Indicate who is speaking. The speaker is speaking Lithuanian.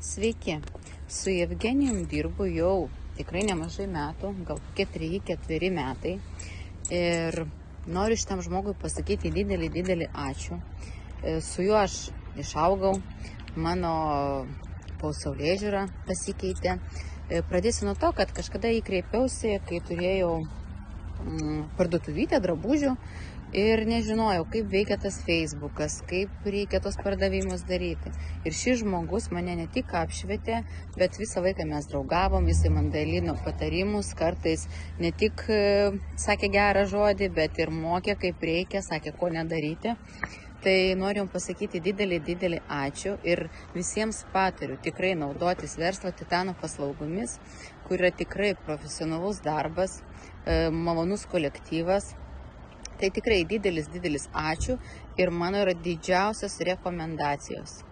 Speaker 1: Sveiki, su Jevgenijum dirbu jau tikrai nemažai metų, gal 3-4 metai. Ir noriu šitam žmogui pasakyti didelį ačiū. Su juo aš išaugau, mano pasaulėžiūra pasikeitė. Pradėsiu nuo to, kad kažkada jį kreipiausi, kai turėjau parduotuvytę drabužių ir nežinojau, kaip veikia tas Facebookas, kaip reikia tos pardavimus daryti. Ir šis žmogus mane ne tik apšvietė, bet visą laiką mes draugavom, jisai man dalino patarimus, kartais ne tik sakė gerą žodį, bet ir mokė, kaip reikia, sakė, ko nedaryti. Tai noriu pasakyti didelį ačiū ir visiems patariu tikrai naudotis verslo titano paslaugomis, kur yra tikrai profesionalus darbas, malonus kolektyvas. Tai tikrai didelis ačiū ir mano yra didžiausios rekomendacijos.